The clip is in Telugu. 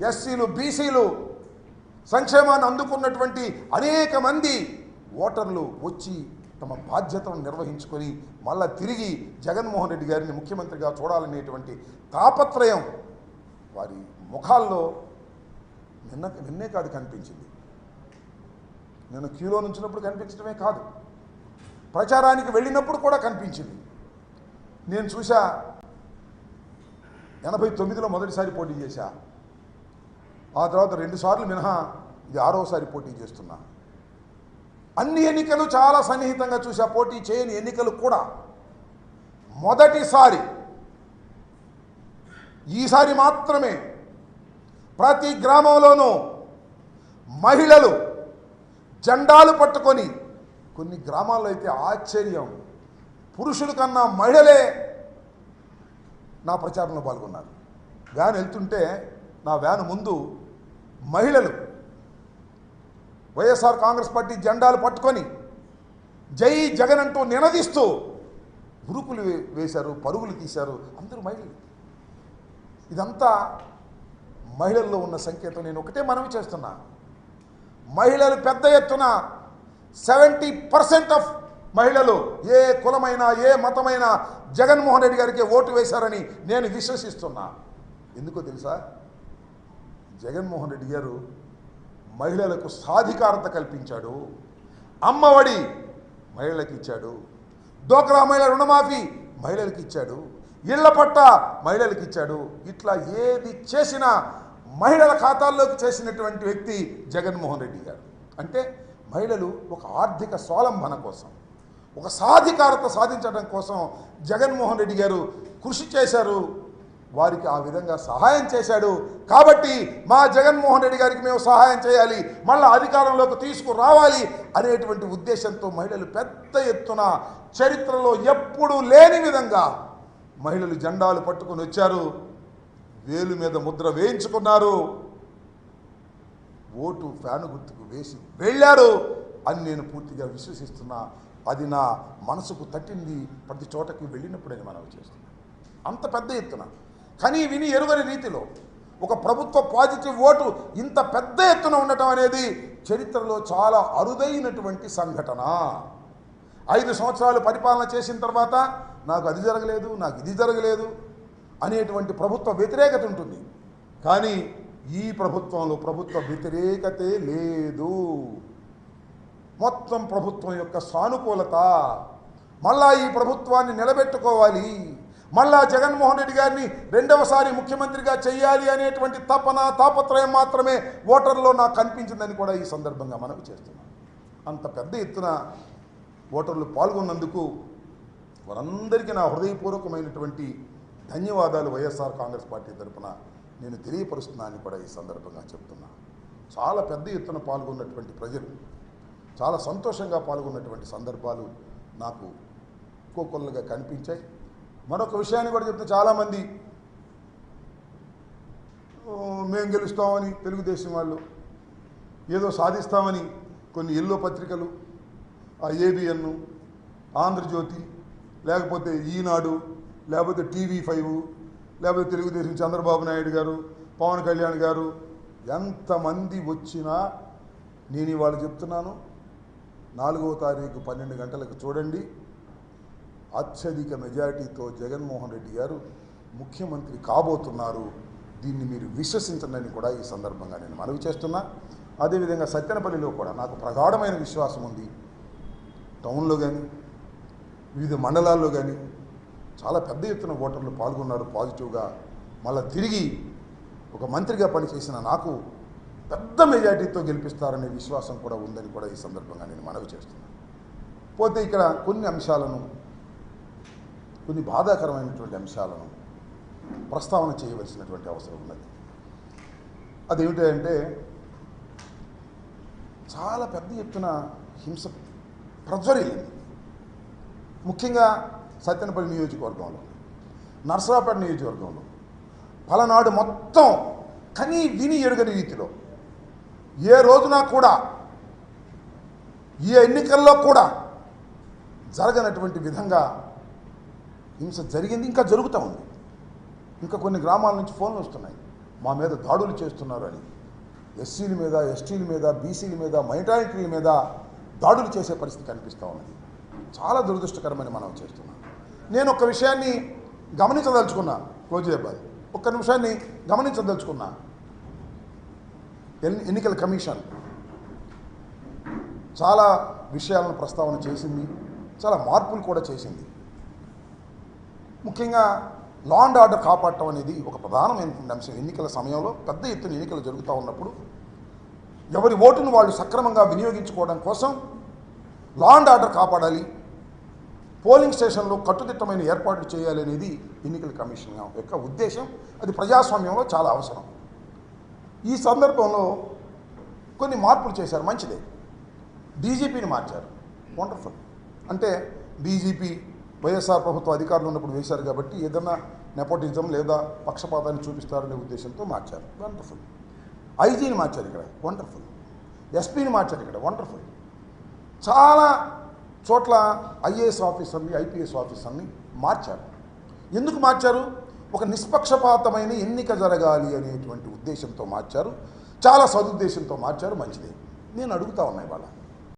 ఎస్సీలు, బీసీలు సంక్షేమాన్ని అందుకున్నటువంటి అనేక మంది ఓటర్లు వచ్చి తమ బాధ్యతను నిర్వహించుకొని మళ్ళా తిరిగి జగన్మోహన్ రెడ్డి గారిని ముఖ్యమంత్రిగా చూడాలనేటువంటి తాపత్రయం వారి ముఖాల్లో నిన్నే కాదు కనిపించింది. నేను క్యూలో నుంచినప్పుడు కనిపించడమే కాదు, ప్రచారానికి వెళ్ళినప్పుడు కూడా కనిపించింది. నేను చూసా, 89లో మొదటిసారి పోటీ చేశా, ఆ తర్వాత 2 సార్లు మినహా ఇది 6వసారి పోటీ చేస్తున్నా. అన్ని ఎన్నికలు చాలా సన్నిహితంగా చూసా, పోటీ చేయని ఎన్నికలు కూడా. మొదటిసారి ఈసారి మాత్రమే ప్రతి గ్రామంలోనూ మహిళలు జెండాలు పట్టుకొని, కొన్ని గ్రామాల్లో అయితే ఆశ్చర్యం, పురుషుల కన్నా మహిళలే నా ప్రచారంలో పాల్గొన్నారు. వ్యాన్ వెళ్తుంటే నా వ్యాన్ ముందు మహిళలు వైఎస్ఆర్ కాంగ్రెస్ పార్టీ జెండాలు పట్టుకొని జై జగన్ అంటూ నినదిస్తూ ఉరుకులు వేశారు, పరుగులు తీశారు. అందరూ మహిళలు. ఇదంతా మహిళల్లో ఉన్న సంకేతం. నేను ఒకటే మనవి చేస్తున్నా, మహిళలు పెద్ద ఎత్తున 70% ఆఫ్ మహిళలు ఏ కులమైనా ఏ మతమైనా జగన్మోహన్ రెడ్డి గారికి ఓటు వేశారని నేను విశ్వసిస్తున్నా. ఎందుకో తెలుసా, జగన్మోహన్ రెడ్డి గారు మహిళలకు సాధికారత కల్పించాడు. అమ్మఒడి మహిళలకు ఇచ్చాడు, డోక్రా మహిళల రుణమాఫీ మహిళలకు ఇచ్చాడు, ఇళ్ల పట్ట మహిళలకు ఇచ్చాడు. ఇట్లా ఏది చేసినా మహిళల ఖాతాల్లోకి చేసినటువంటి వ్యక్తి జగన్మోహన్ రెడ్డి గారు. అంటే మహిళలు ఒక ఆర్థిక స్వావలంబన కోసం, ఒక సాధికారత సాధించడం కోసం జగన్మోహన్ రెడ్డి గారు కృషి చేశారు. వారికి ఆ విధంగా సహాయం చేశాడు. కాబట్టి మా జగన్మోహన్ రెడ్డి గారికి మేము సహాయం చేయాలి, మళ్ళీ అధికారంలోకి తీసుకురావాలి అనేటువంటి ఉద్దేశంతో మహిళలు పెద్ద ఎత్తున చరిత్రలో ఎప్పుడూ లేని విధంగా మహిళలు జెండాలు పట్టుకొని వచ్చారు, వేలు మీద ముద్ర వేయించుకున్నారు, ఓటు ఫ్యాను గుర్తుకు వేసి వెళ్ళారు అని నేను పూర్తిగా విశ్వసిస్తున్నా. అది నా మనసుకు తట్టింది ప్రతి చోటకి వెళ్ళినప్పుడని మనం చేస్తున్నాం. అంత పెద్ద ఎత్తున కానీ విని ఎరుగని రీతిలో ఒక ప్రభుత్వ పాజిటివ్ ఓటు ఇంత పెద్ద ఎత్తున ఉండటం అనేది చరిత్రలో చాలా అరుదైనటువంటి సంఘటన. 5 సంవత్సరాలు పరిపాలన చేసిన తర్వాత నాకు అది జరగలేదు, నాకు ఇది జరగలేదు అనేటువంటి ప్రభుత్వ వ్యతిరేకత ఉంటుంది. కానీ ఈ ప్రభుత్వంలో ప్రభుత్వ వ్యతిరేకతే లేదు. మొత్తం ప్రభుత్వం యొక్క సానుకూలత, మళ్ళా ఈ ప్రభుత్వాన్ని నిలబెట్టుకోవాలి, మళ్ళా జగన్మోహన్ రెడ్డి గారిని 2వసారి ముఖ్యమంత్రిగా చేయాలి అనేటువంటి తాపత్రయం మాత్రమే ఓటర్లో నాకు కనిపించిందని కూడా ఈ సందర్భంగా మనవి చేస్తున్నాం. అంత పెద్ద ఎత్తున ఓటర్లు పాల్గొన్నందుకు వారందరికీ నా హృదయపూర్వకమైనటువంటి ధన్యవాదాలు వైఎస్ఆర్ కాంగ్రెస్ పార్టీ తరఫున నేను తెలియపరుస్తున్నానని కూడా ఈ సందర్భంగా చెప్తున్నా. చాలా పెద్ద ఎత్తున పాల్గొన్నటువంటి ప్రజలు చాలా సంతోషంగా పాల్గొన్నటువంటి సందర్భాలు నాకు కోకొల్లగా కనిపించాయి. మరొక విషయాన్ని కూడా చెప్తే, చాలామంది మేము గెలుస్తామని తెలుగుదేశం వాళ్ళు ఏదో సాధిస్తామని కొన్ని ఎల్లో పత్రికలు, ఆ ఏబిఎన్, ఆంధ్రజ్యోతి, లేకపోతే ఈనాడు, లేకపోతే TV5, లేకపోతే తెలుగుదేశం చంద్రబాబు నాయుడు గారు, పవన్ కళ్యాణ్ గారు ఎంతమంది వచ్చినా నేను ఇవాళ చెప్తున్నాను, 4వ తారీఖు 12 గంటలకు చూడండి, అత్యధిక మెజారిటీతో జగన్మోహన్ రెడ్డి గారు ముఖ్యమంత్రి కాబోతున్నారు. దీన్ని మీరు విశ్వసించండి కూడా ఈ సందర్భంగా నేను మనవి చేస్తున్నా. అదేవిధంగా సత్తెనపల్లిలో కూడా నాకు ప్రగాఢమైన విశ్వాసం ఉంది. టౌన్లో కానీ వివిధ మండలాల్లో కానీ చాలా పెద్ద ఎత్తున ఓటర్లు పాల్గొన్నారు పాజిటివ్గా. మళ్ళీ తిరిగి ఒక మంత్రిగా పనిచేసిన నాకు పెద్ద మెజారిటీతో గెలిపిస్తారనే విశ్వాసం కూడా ఉందని కూడా ఈ సందర్భంగా నేను మనవి చేస్తున్నాను. పోతే ఇక్కడ కొన్ని అంశాలను, కొన్ని బాధాకరమైనటువంటి అంశాలను ప్రస్తావన చేయవలసినటువంటి అవసరం ఉన్నది. అదేమిటంటే, చాలా పెద్ద ఎత్తున హింస ప్రజ్వరిల్లింది. ముఖ్యంగా సత్తెనపల్లి నియోజకవర్గంలో, నర్సరావుపేట నియోజకవర్గంలో, పలనాడు మొత్తం కనీ విని ఎరుగని రీతిలో ఏ రోజున కూడా, ఈ ఎన్నికల్లో కూడా జరగనటువంటి విధంగా హింస జరిగింది. ఇంకా జరుగుతూ ఉంది. ఇంకా కొన్ని గ్రామాల నుంచి ఫోన్లు వస్తున్నాయి, మా మీద దాడులు చేస్తున్నారు అని. ఎస్సీల మీద, ఎస్టీల మీద, బీసీల మీద, మైనారిటీల మీద దాడులు చేసే పరిస్థితి కనిపిస్తూ ఉన్నది. చాలా దురదృష్టకరమని మనం చేస్తున్నాం. నేను ఒక విషయాన్ని గమనించదలుచుకున్నా, రోజేబాద్ ఒక్క నిమిషాన్ని గమనించదలుచుకున్నా. ఎన్నికల కమిషన్ చాలా విషయాలను ప్రస్తావన చేసింది, చాలా మార్పులు కూడా చేసింది. ముఖ్యంగా లా అండ్ ఆర్డర్ కాపాడటం అనేది ఒక ప్రధానమైనటువంటి అంశం. ఎన్నికల సమయంలో పెద్ద ఎత్తున ఎన్నికలు జరుగుతూ ఉన్నప్పుడు ఎవరి ఓటును వాళ్ళు సక్రమంగా వినియోగించుకోవడం కోసం లా అండ్ ఆర్డర్ కాపాడాలి, పోలింగ్ స్టేషన్లో కట్టుదిట్టమైన ఏర్పాట్లు చేయాలి అనేది ఎన్నికల కమిషన్ యొక్క ఉద్దేశం. అది ప్రజాస్వామ్యంలో చాలా అవసరం. ఈ సందర్భంలో కొన్ని మార్పులు చేశారు, మంచిదే. డీజీపీని మార్చారు, వండర్ఫుల్. అంటే డీజీపీ వైఎస్ఆర్ ప్రభుత్వ అధికారులు ఉన్నప్పుడు వేశారు కాబట్టి ఏదన్నా నెపోటిజం లేదా పక్షపాతాన్ని చూపిస్తారనే ఉద్దేశంతో మార్చారు, వండర్ఫుల్. ఐజీని మార్చారు ఇక్కడ, వండర్ఫుల్. ఎస్పీని మార్చారు ఇక్కడ, వండర్ఫుల్. చాలా చోట్ల ఐఏఎస్ ఆఫీసర్ని, ఐపీఎస్ ఆఫీసర్ని మార్చారు. ఎందుకు మార్చారు? ఒక నిష్పక్షపాతమైన ఎన్నిక జరగాలి అనేటువంటి ఉద్దేశంతో మార్చారు, చాలా సదుద్దేశంతో మార్చారు, మంచిదే. నేను అడుగుతా ఉన్నాయి వాళ్ళ